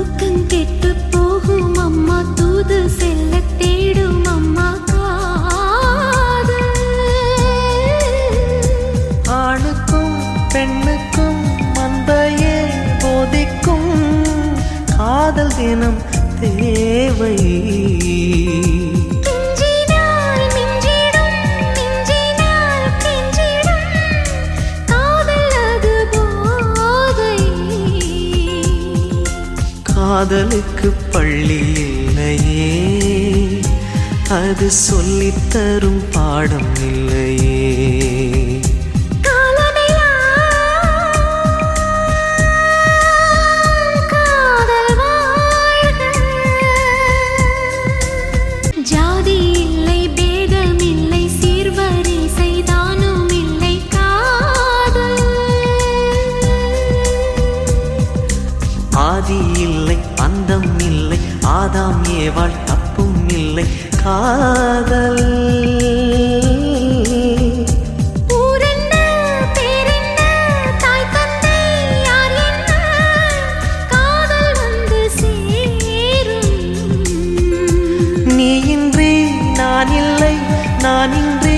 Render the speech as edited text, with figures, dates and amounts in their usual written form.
தூக்கங்கெட்டு போகும் அம்மா தூது செல்ல தேடும் அம்மா காதல். ஆணுக்கும் பெண்ணுக்கும் மந்தையே போதிக்கும் காதல் தினம் தேவை. காதலுக்கு பள்ளி இல்லையே, அது சொல்லித்தரும் பாடம் இல்லையே. ஜாதி இல்லை, பேதம் இல்லை, சீர்வரிசை தானும் இல்லை காதல். ஆதி இல்லை, அந்தம் இல்லை, ஆதாம் ஏவாள் தப்பும் இல்லை காதல். ஊரென்ன பேரென்ன தாய் தந்தை யார் என்ன, காதல் வந்து சேரும். நீ இன்றி நான் இல்லை, நான் இன்றி